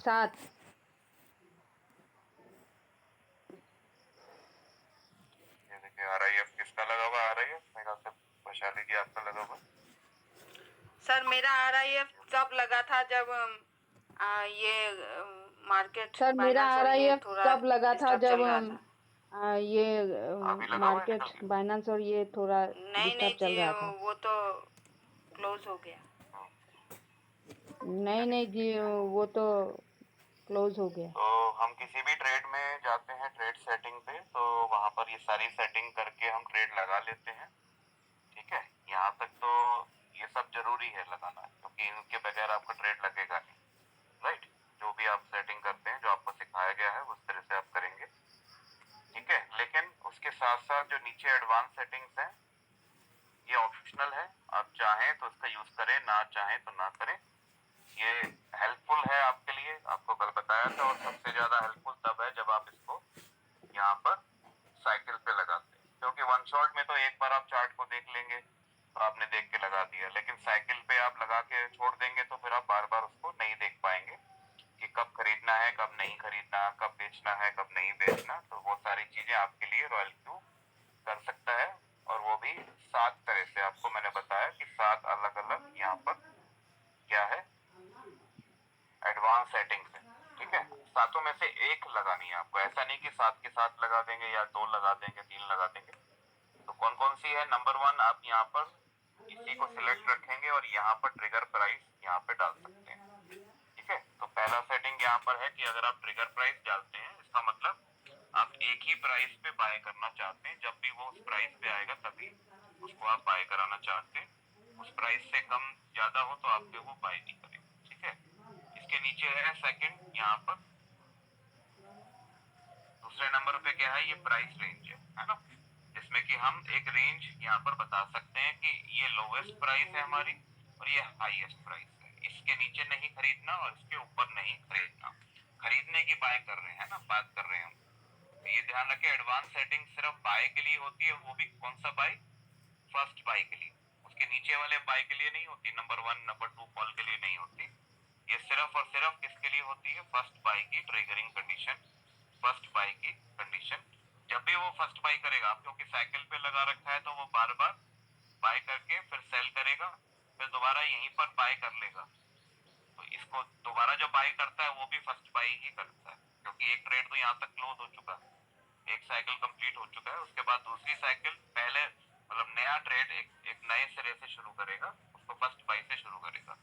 7। ये देखिए RIF किसका लगा हुआ? RIF मेरा से वैशाली जी आपका लगा हुआ। सर मेरा RIF तब लगा था जब ये मार्केट सर मेरा बाइनेंस और ये RIF थोड़ा तब लगा था डिस्टर्ब जब चल रहा था। अभी लगा हुआ है मार्केट निकल गया? बाइनेंस और ये थोड़ा नहीं डिस्टर्ब नहीं चल जी, रहा था। वो तो क्लोज हो गया। नहीं नहीं जी, वो तो क्लोज हो गया। तो हम किसी भी ट्रेड में जाते हैं ट्रेड सेटिंग पे, तो वहां पर ये सारी सेटिंग करके हम ट्रेड लगा लेते हैं। ठीक है, यहाँ तक तो ये सब जरूरी है लगाना, क्योंकि इनके बगैर आपका ट्रेड लगेगा नहीं। राइट, जो भी आप सेटिंग करते हैं, जो आपको सिखाया गया है उस तरह से आप करेंगे। ठीक है, लेकिन उसके साथ साथ जो नीचे एडवांस सेटिंग्स हैं ये ऑप्शनल है। आप चाहें तो उसका यूज करें, ना चाहें तो ना करें। ये हेल्पफुल है आपके लिए, आपको कल बताया था, और सबसे ज्यादा हेल्पफुल तब है जब आप इसको यहाँ पर साइकिल पे लगाते हैं, क्योंकि वन शॉट में तो एक बार आप चार्ट को देख लेंगे तो आपने देख के लगा दिया, लेकिन साइकिल पे आप लगा के छोड़ देंगे तो फिर आप बार बार उसको नहीं देख पाएंगे कि कब खरीदना है, कब नहीं खरीदना, कब बेचना है, कब नहीं बेचना। तो वो सारी चीजें आपके लिए रॉयल क्यू कर सकता है, और वो भी 7 तरह से। आपको मैंने बताया कि 7 अलग अलग यहाँ पर क्या है, एडवांस सेटिंग्स है। ठीक है, सातों में से एक लगानी है आपको, ऐसा नहीं कि 7 के 7 लगा देंगे या 2 लगा देंगे, 3 लगा देंगे। तो कौन कौन सी है? नंबर 1, आप यहाँ पर इसी को सिलेक्ट रखेंगे और यहाँ पर ट्रिगर प्राइस यहाँ पे डाल सकते हैं। ठीक है, तो पहला सेटिंग यहाँ पर है कि अगर आप ट्रिगर प्राइस डालते हैं, इसका मतलब आप एक ही प्राइस पे बाय करना चाहते हैं। जब भी वो उस प्राइस पे आएगा तभी उसको आप बाय कराना चाहते हैं। उस प्राइस से कम ज्यादा हो तो आपके वो बाय नहीं करेगा। ठीक है, इसके नीचे है सेकंड, यहाँ पर दूसरे नंबर पे क्या है, ये प्राइस रेंज है ना, जिसमें कि हम एक रेंज यहाँ पर बता सकते हैं कि ये लोवेस्ट प्राइस है हमारी और ये हाईएस्ट प्राइस है। इसके नीचे नहीं खरीदना और इसके ऊपर नहीं खरीदना। खरीदने की बाय कर रहे हैं ना, बात कर रहे हैं हम। तो ये ध्यान रखें, एडवांस सेटिंग सिर्फ बाय के लिए होती है, वो भी कौन सा बाय? फर्स्ट बाय के लिए। उसके नीचे वाले बाय के लिए नहीं होती, नंबर 1 नंबर 2 कॉल के लिए नहीं होती। ये सिर्फ और सिर्फ किसके लिए होती है? फर्स्ट बाय की ट्रिगरिंग कंडीशन, फर्स्ट बाय की कंडीशन। जब भी वो फर्स्ट बाय करेगा, आप क्योंकि साइकिल पे लगा रखा है तो वो बार बार बाय करके फिर सेल करेगा, फिर दोबारा यहीं पर बाय कर लेगा। तो इसको दोबारा जो बाय करता है वो भी फर्स्ट बाय ही करता है, क्योंकि एक ट्रेड तो यहाँ तक क्लोज हो चुका है, एक साइकिल कंप्लीट हो चुका है। उसके बाद दूसरी साइकिल पहले, मतलब नया ट्रेड एक नए सिरे से शुरू करेगा, उसको फर्स्ट बाय से शुरू करेगा।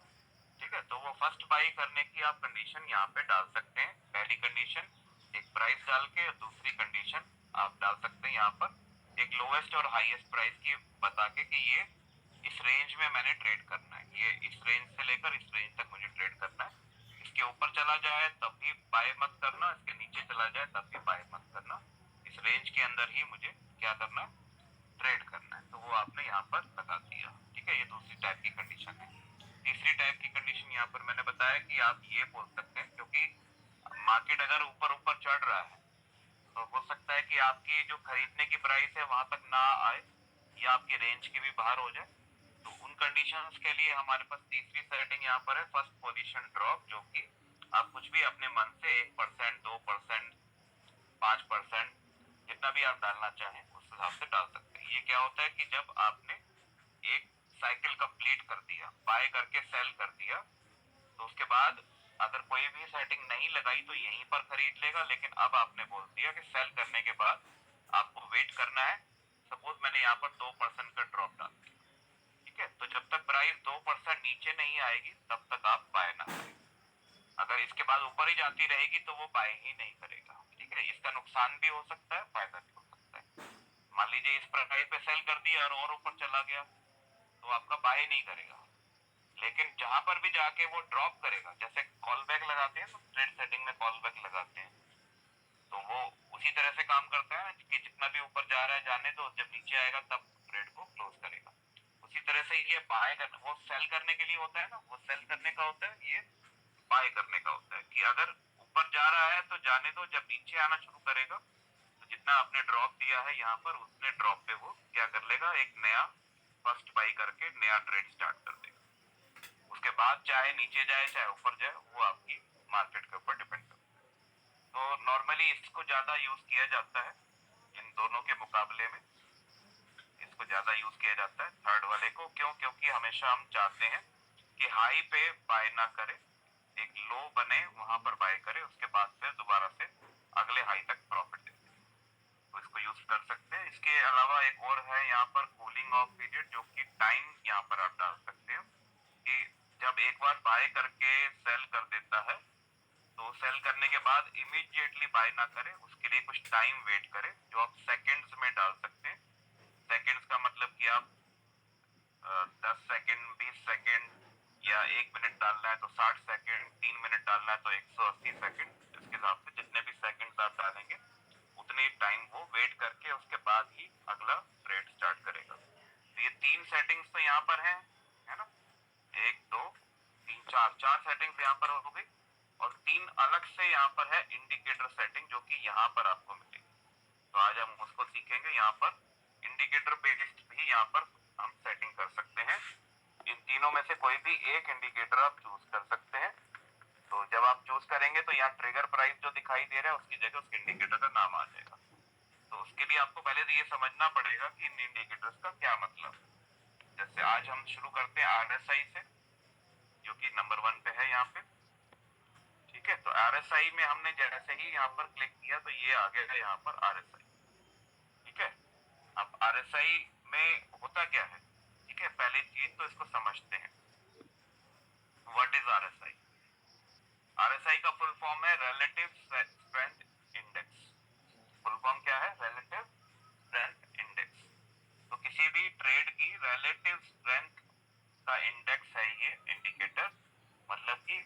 ठीक है, तो वो फर्स्ट बाय करने की आप कंडीशन यहाँ पे डाल सकते हैं। पहली कंडीशन एक प्राइस डाल के, दूसरी कंडीशन आप डाल सकते हैं यहाँ पर एक लोवेस्ट और हाईएस्ट प्राइस की बता के कि ये इस रेंज में मैंने ट्रेड करना है, ये इस रेंज से लेकर इस रेंज तक मुझे ट्रेड करना है। इसके ऊपर चला जाए तब भी बाय मत करना, इसके नीचे चला जाए तब भी बाय मत करना। इस रेंज के अंदर ही मुझे क्या करना है? ट्रेड करना है। तो वो आपने यहाँ पर लगा दिया। ठीक है, ये दूसरी टाइप की कंडीशन है। तीसरी टाइप की कंडीशन यहाँ पर मैंने बताया कि आप ये बोल सकते हैं, क्योंकि मार्केट अगर ऊपर ऊपर चढ़ रहा है तो हो सकता है कि आपकी जो खरीदने की प्राइस है वहां तक ना आए या आपकी रेंज के भी बाहर हो जाए। तो उन कंडीशंस के लिए हमारे पास तीसरी सेटिंग यहाँ पर है, फर्स्ट पोजीशन ड्रॉप, जो कि आप कुछ भी अपने मन से 1%, 2%, 5%, जितना भी आप डालना चाहें उस हिसाब से डाल सकते हैं। ये क्या होता है कि जब आपने एक साइकिल कंप्लीट कर दिया, बाय करके सेल कर दिया, तो उसके बाद अगर कोई भी सेटिंग नहीं लगाई तो यहीं पर खरीद लेगा। लेकिन अब आपने बोल दिया कि सेल करने के बाद आपको वेट करना है। सपोज मैंने यहाँ पर 2% का ड्रॉप डाल दिया, ठीक है, तो जब तक प्राइस 2% नीचे नहीं आएगी तब तक आप बाय ना करें। अगर इसके बाद ऊपर ही जाती रहेगी तो वो बाय ही नहीं करेगा। ठीक है, इसका नुकसान भी हो सकता है, फायदा भी हो सकता है। मान लीजिए इस प्राइस पे सेल कर दिया और ऊपर चला गया तो आपका बाय नहीं करेगा। लेकिन जहां पर भी जाके वो ड्रॉप करेगा, जैसे कॉल बैक लगाते हैं तो ट्रेड सेटिंग में कॉल बैक लगाते हैं, तो वो उसी तरह से काम करता है कि जितना भी ऊपर जा रहा है जाने दो, जब नीचे आएगा तब ट्रेड को क्लोज करेगा। उसी तरह से ये बाय करना, वो सेल करने के लिए होता है ना, वो सेल करने का होता है, ये बाय करने का होता है कि अगर ऊपर जा रहा है तो जाने दो, जब नीचे आना शुरू करेगा तो जितना आपने ड्रॉप दिया है यहाँ पर उतने ड्रॉप पे वो क्या कर लेगा, एक नया फर्स्ट बाय करके नया ट्रेड स्टार्ट कर देगा। उसके बाद चाहे नीचे जाए चाहे ऊपर जाए वो आपकी मार्केट के ऊपर डिपेंड करता है। तो नॉर्मली इसको ज़्यादा यूज़ किया जाता है इन दोनों के मुकाबले में, इसको ज़्यादा यूज़ किया जाता है थर्ड वाले को। क्यों? क्योंकि हमेशा हम चाहते हैं कि हाई पे बाय ना करे, एक लो बने वहां पर बाय करे, उसके बाद फिर दोबारा से अगले हाई तक प्रॉफिट दे, तो इसको यूज कर सकते हैं। इसके अलावा एक और है यहाँ पर कूलिंग ऑफ पीरियड, जो कि टाइम यहाँ पर आप डाल सकते हो कि जब एक बार बाय करके सेल कर देता है तो सेल करने के बाद इमीडिएटली बाय ना करे, उसके लिए कुछ टाइम वेट करे, जो आप सेकंड्स में डाल सकते हैं। सेकंड्स का मतलब कि आप 10 सेकंड, 20 सेकंड या 1 मिनट डालना है तो 60 सेकंड, 3 मिनट डालना है तो 180 सेकंड, इसके हिसाब से जितने भी सेकंड्स आप डालेंगे उतने टाइम वो वेट करके उसके बाद ही अगला ट्रेड स्टार्ट करेगा। तो ये 3 सेटिंग्स तो यहाँ पर है ना, 1 2 3 4 सेटिंग्स यहाँ पर हो गई, और 3 अलग से यहाँ पर है इंडिकेटर सेटिंग, जो कि यहाँ पर आपको मिलेगी। तो आज हम उसको सीखेंगे। यहाँ पर इंडिकेटर बेस्ड भी यहाँ पर हम सेटिंग कर सकते हैं। इन तीनों में से कोई भी एक इंडिकेटर आप चूज कर सकते हैं। तो जब आप चूज करेंगे तो यहाँ ट्रिगर प्राइस जो दिखाई दे रहा है उसकी जगह उसके इंडिकेटर का नाम आ जाएगा। तो उसके लिए आपको पहले तो ये समझना पड़ेगा कि इन इंडिकेटर्स का क्या मतलब। जैसे आज हम शुरू करते हैं RSI से, जो कि नंबर 1 पे है यहाँ पे। ठीक है, तो RSI में हमने जैसे ही यहाँ पर क्लिक किया तो ये आ गया यहाँ पर RSI। ठीक है, अब RSI में होता क्या है, ठीक है, पहले चीज तो इसको समझते हैं। What is RSI? RSI का फुल फॉर्म है relative strength index. Full form क्या है? Relative strength index. तो किसी भी ट्रेड की रिलेटिव स्ट्रेंथ का इंडेक्स है ये इंडिकेटर, मतलब कि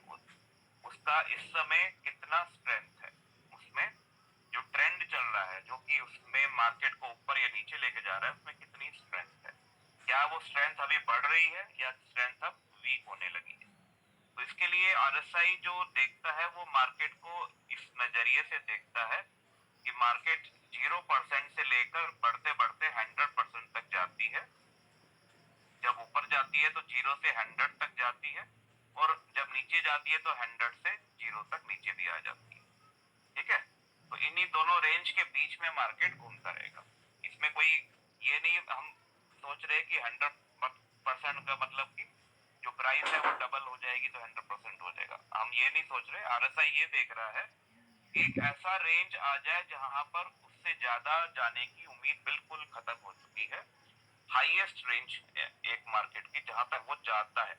उसका इस समय कितना स्ट्रेंथ है, उसमें जो ट्रेंड चल रहा है, जो कि उसमें मार्केट को ऊपर या नीचे लेके जा रहा है, उसमें कितनी स्ट्रेंथ है, क्या वो स्ट्रेंथ अभी बढ़ रही है या स्ट्रेंथ अब वीक होने लगी है। तो इसके लिए RSI जो देखता है वो मार्केट को इस नजरिए से देखता है कि मार्केट 0% से लेकर बढ़ते बढ़ते 100% तक जाती है। जब ऊपर जाती है तो 0 से 100 तक जाती है, और जब नीचे जाती है तो 100 से 0 तक नीचे भी आ जाती है। ठीक है, तो इन्हीं दोनों रेंज के बीच में मार्केट घूमता रहेगा। इसमें कोई ये नहीं हम सोच रहे कि 100% का मतलब कि जो प्राइस है वो डबल हो जाएगी तो 100% हो जाएगा, हम ये नहीं सोच रहे। RSI ये देख रहा है कि एक ऐसा रेंज आ जाए जहां पर उससे ज्यादा जाने की उम्मीद बिल्कुल खत्म हो चुकी है। हाईएस्ट रेंज एक मार्केट की जहां तक वो जाता है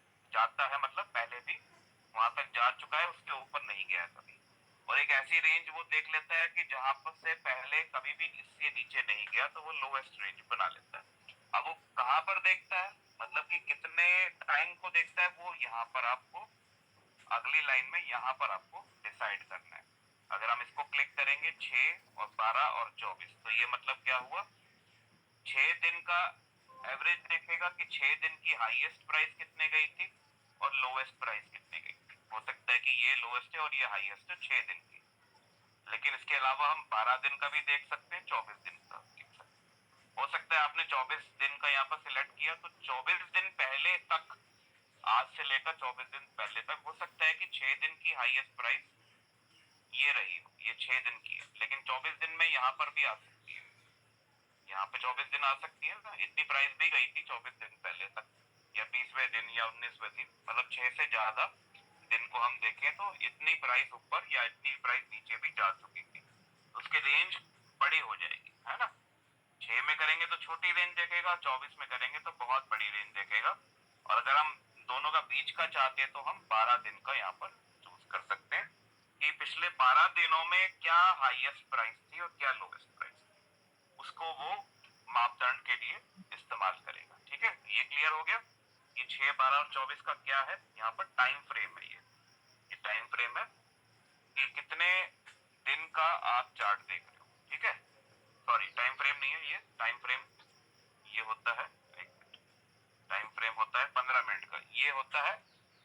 मतलब पहले भी वहां तक जा चुका है, उसके ऊपर नहीं गया कभी। और एक ऐसी रेंज वो देख लेता है कि जहां पर से पहले कभी भी इससे नीचे नहीं गया, तो वो लोएस्ट रेंज बना लेता है। अब वो कहां पर देखता है, मतलब कि कितने टाइम को देखता है, वो यहाँ पर आपको अगली लाइन में यहाँ पर आपको डिसाइड करना है। अगर हम इसको क्लिक करेंगे 6 और 12 और 24, तो ये मतलब क्या हुआ, 6 दिन का एवरेज देखेगा कि 6 दिन की हाईएस्ट प्राइस कितने गई थी और लोएस्ट प्राइस कितने गई थी। हो सकता है कि ये लोएस्ट है और ये हाईएस्ट है 6 दिन की, लेकिन इसके अलावा हम 12 दिन का भी देख सकते हैं, 24 दिन का देख सकते हैं। हो सकता है आपने 24 दिन का यहाँ पर सिलेक्ट किया तो 24 दिन पहले तक, आज से लेकर 24 दिन पहले तक हो सकता है कि 6 दिन की हाईएस्ट प्राइस ये रही हो, ये 6 दिन की है, लेकिन 24 दिन में यहाँ पर भी आ सकती है, यहाँ पे 24 दिन आ सकती है ना, इतनी प्राइस भी गई थी 24 दिन पहले तक, या 20वें दिन या 19वें दिन, मतलब 6 से ज्यादा दिन को हम देखें तो इतनी प्राइस ऊपर या इतनी प्राइस नीचे भी जा चुकी थी, उसकी रेंज बड़ी हो जाएगी, है ना। 6 में करेंगे तो छोटी रेंज देखेगा, 24 में करेंगे तो बहुत बड़ी रेंज देखेगा। और अगर हम दोनों का बीच का चाहते हैं तो हम 12 दिन का यहाँ पर चूज कर सकते हैं कि पिछले 12 दिनों में क्या हाईएस्ट प्राइस थी और क्या लोएस्ट प्राइस थी, उसको वो मापदंड के लिए इस्तेमाल करेगा। ठीक है, ये क्लियर हो गया। ये 6, 12 और 24 का क्या है, यहाँ पर टाइम फ्रेम है। ये टाइम फ्रेम है कि कितने दिन का आप चार्ट देख रहे हो। ठीक है, सॉरी टाइम फ्रेम नहीं है, ये टाइम फ्रेम ये होता है, टाइम फ्रेम होता है 15 मिनट का, ये होता है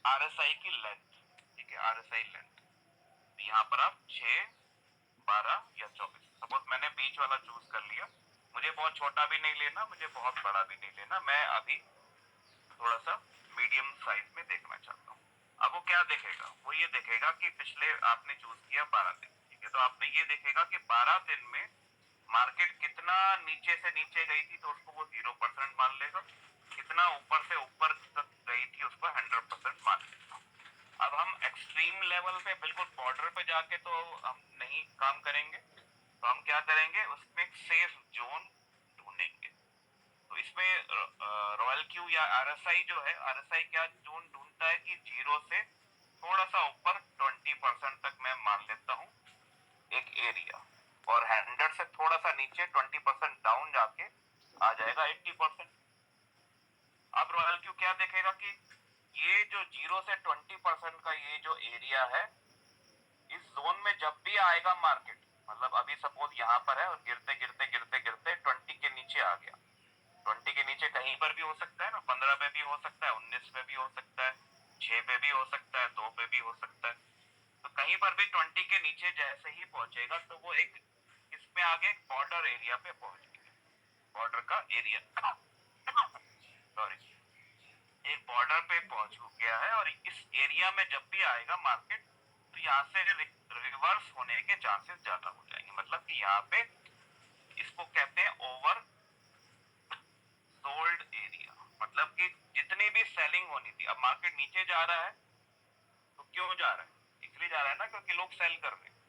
RSI की लेंथ। ठीक है, RSI लेंथ। यहाँ पर आप 6, 12 या 24, सपोज मैंने बीच वाला चूज कर लिया, मुझे बहुत छोटा भी नहीं लेना, मुझे बहुत बड़ा भी नहीं लेना, मैं अभी थोड़ा सा मीडियम साइज में देखना चाहता हूँ। अब वो क्या देखेगा, वो ये देखेगा कि पिछले आपने चूज किया 12 दिन, ठीक है, तो आपने ये देखेगा कि 12 दिन में मार्केट कितना नीचे से नीचे गई थी तो उसको वो 0% मान लेगा, कितना ऊपर से ऊपर तक गई थी उसको 100% मान लेगा। अब हम एक्सट्रीम लेवल पे बिल्कुल बॉर्डर पे जाके तो हम नहीं काम करेंगे, तो हम क्या करेंगे, उसमें एक सेफ जोन ढूंढेंगे। तो इसमें रॉयल क्यू या आरएसआई जो है, आरएसआई क्या जोन ढूंढता है कि 0 से थोड़ा सा ऊपर 20% तक मैं मान लेता हूँ एक एरिया, और 100 से थोड़ा सा नीचे 20% डाउन जाके आ जाएगा 80%। अब रॉयल क्यू क्या देखेगा कि ये जो 0 से 20% का ये जो एरिया है, इस जोन में जब भी आएगा मार्केट, मतलब अभी सपोज यहाँ पर है और गिरते गिरते गिरते गिरते 20 के नीचे आ गया, 20 के नीचे कहीं पर भी हो सकता है ना, 15 पे भी हो सकता है, 19 पे भी हो सकता है, 6 पे भी हो सकता है, 2 पे भी हो सकता है, तो कहीं पर भी 20 के नीचे जैसे ही पहुंचेगा तो वो एक इसमें आगे बॉर्डर एरिया पे पहुंच गया, बॉर्डर का एरिया सॉरी, एक बॉर्डर पे पहुंच गया है, और इस एरिया में जब भी आएगा मार्केट तो यहाँ से रिवर्स होने के चांसेस ज्यादा हो जाएंगे, मतलब कि यहाँ पे इसको कहते हैं ओवर सोल्ड एरिया, मतलब कि जितनी भी सेलिंग होनी थी, अब मार्केट नीचे जा रहा है तो क्यों जा रहा है, इसलिए जा रहा है ना क्योंकि लोग सेल कर रहे हैं,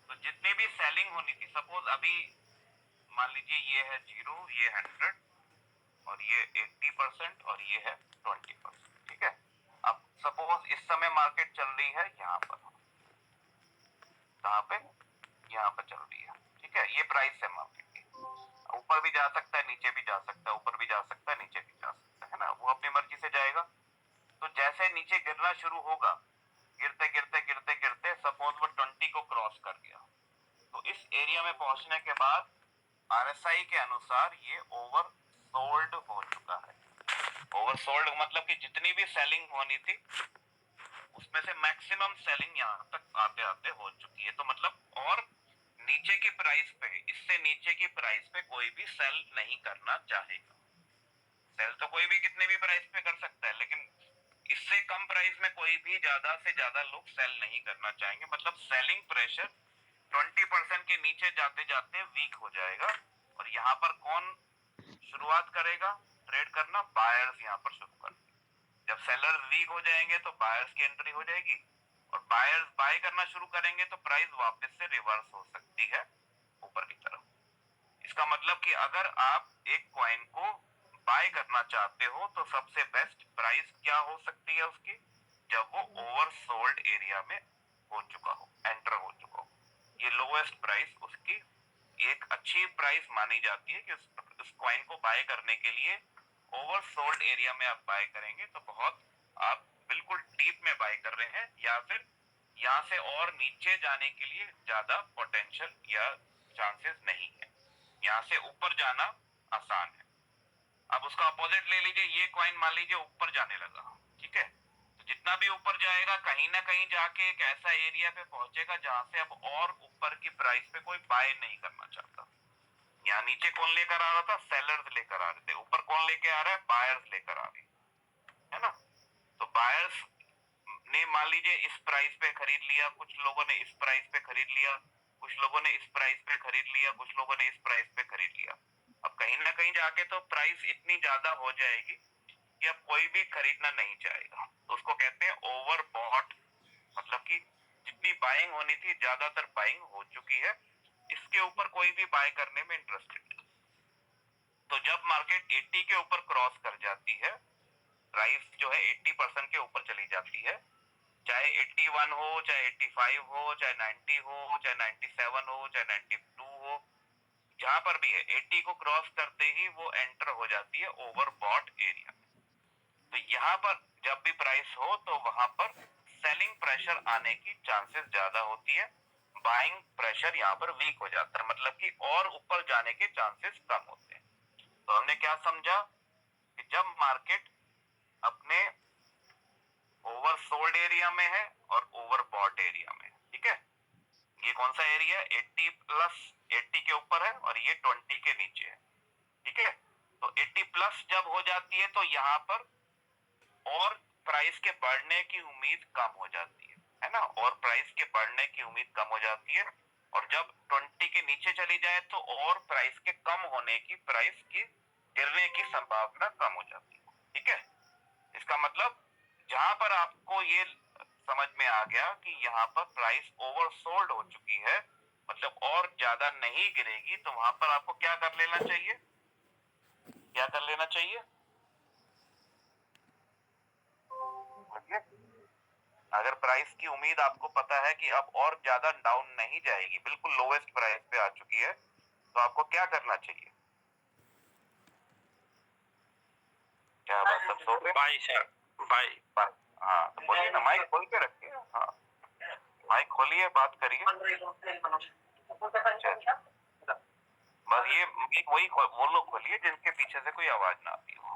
तो जितनी भी सेलिंग होनी थी, सपोज अभी मान लीजिए ये है 0, ये 100 और ये 80% और ये है 20%, ठीक है। अब सपोज इस समय मार्केट चल रही है यहाँ पर, कहाँ पे, यहाँ पर चल रही है, ठीक है, ये प्राइस है मार्केट की, ऊपर भी जा सकता है, नीचे भी जा सकता है, ऊपर भी जा सकता है, नीचे भी जा सकता है ना, वो अपनी मर्जी से जाएगा। तो जैसे नीचे गिरना शुरू होगा, गिरते गिरते गिरते गिरते सपोज वो 20 को क्रॉस कर गया, तो इस एरिया में पहुंचने के बाद आरएसआई के अनुसार ये ओवर सोल्ड हो चुका है। ओवर सोल्ड मतलब कि जितनी भी सेलिंग होनी थी उसमें से मैक्सिमम सेलिंग यहाँ तक आते आते हो चुकी है, तो मतलब और नीचे की प्राइस पे, इससे नीचे की प्राइस पे कोई भी सेल नहीं करना चाहेगा। सेल तो कोई भी कितने भी प्राइस पे कर सकता है, लेकिन इससे कम प्राइस में कोई भी ज्यादा से ज्यादा लोग सेल नहीं करना चाहेंगे, मतलब सेलिंग प्रेशर 20% के नीचे जाते जाते वीक हो जाएगा। और यहाँ पर कौन शुरुआत करेगा ट्रेड करना, बायर्स यहाँ पर शुरू कर, जब सेलर्स वीक हो जाएंगे तो बायर्स की एंट्री हो जाएगी, और बायर्स बाय करना शुरू करेंगे तो प्राइस वापस से रिवर्स हो सकती है ऊपर की तरफ। इसका मतलब कि अगर आप एक कॉइन को बाय करना चाहते हो तो सबसे बेस्ट प्राइस क्या हो सकती है उसकी, जब वो ओवर सोल्ड एरिया में हो चुका हो, एंटर हो चुका हो, ये लोएस्ट प्राइस उसकी एक अच्छी प्राइस मानी जाती है कि उस कॉइन को बाय करने के लिए ओवर सोल्ड एरिया में आप बाय करेंगे तो बहुत आप बिल्कुल डीप में बाय कर रहे हैं, या फिर यहाँ से और नीचे जाने के लिए ज्यादा पोटेंशियल या चांसेस नहीं है, यहाँ से ऊपर जाना आसान है। अब उसका अपोजिट ले लीजिए, ये कॉइन मान लीजिए ऊपर जाने लगा, ठीक है, तो जितना भी ऊपर जाएगा कहीं ना कहीं जाके एक ऐसा एरिया पे पहुंचेगा जहां से अब और ऊपर की प्राइस पे कोई बाय नहीं करना चाहता। यहाँ नीचे कौन लेकर आ रहा था, सेलर्स लेकर आ रहे थे, ऊपर कौन लेके आ रहा है, बायर्स लेकर आ रहे है ना। तो बायर्स ने मान लीजिए इस प्राइस पे खरीद लिया, कुछ लोगों ने इस प्राइस पे खरीद लिया, कुछ लोगों ने इस प्राइस पे खरीद लिया, कुछ लोगों ने इस प्राइस पे खरीद लिया। अब कहीं ना कहीं जाके तो प्राइस इतनी ज्यादा हो जाएगी कि अब कोई भी खरीदना नहीं चाहेगा, तो उसको कहते हैं ओवर बॉट, मतलब कि जितनी बाइंग होनी थी ज्यादातर बाइंग हो चुकी है, इसके ऊपर कोई भी बाय करने में इंटरेस्टेड नहीं। तो जब मार्केट 80 के ऊपर क्रॉस कर जाती है, प्राइस जो है 80% के ऊपर चली जाती है, चाहे 81 हो, चाहे 85 हो, चाहे 90 हो, चाहे 97 हो, चाहे 92 हो, जहां पर भी है 80 को क्रॉस करते ही वो एंटर हो जाती है ओवरबॉट एरिया। तो यहाँ पर जब भी प्राइस हो तो वहां पर सेलिंग प्रेशर आने की चांसेस ज्यादा होती है, बाइंग प्रेशर यहाँ पर वीक हो जाता है, मतलब कि और ऊपर जाने के चांसेस कम होते हैं। तो हमने क्या समझा कि जब मार्केट अपने ओवरसोल्ड एरिया में है और ओवरबॉट एरिया में, ठीक है, ये कौन सा एरिया है, 80 प्लस 80 के ऊपर है और ये 20 के नीचे है, ठीक है। तो 80 प्लस जब हो जाती है तो यहाँ पर और प्राइस के बढ़ने की उम्मीद कम हो जाती है ना, और प्राइस के बढ़ने की उम्मीद कम हो जाती है, और जब 20 के नीचे चली जाए तो और प्राइस के कम होने की, प्राइस की गिरने की संभावना कम हो जाती है। ठीक है, इसका मतलब जहां पर आपको ये समझ में आ गया कि यहाँ पर प्राइस ओवरसोल्ड हो चुकी है, मतलब और ज्यादा नहीं गिरेगी, तो वहां पर आपको क्या कर लेना चाहिए, क्या कर लेना चाहिए? बोलिए। अगर प्राइस की उम्मीद आपको पता है कि अब और ज्यादा डाउन नहीं जाएगी, बिल्कुल लोवेस्ट प्राइस पे आ चुकी है, तो आपको क्या करना चाहिए? क्या बात, सब सो गए? Bye sir, bye. हाँ तो बोलिए ना, माइक खोल के रखिए। हाँ माइक खोलिए, बात करिए। अच्छा, बस ये माइक वही वो लोग खोलिए जिनके पीछे से कोई आवाज ना आती हो।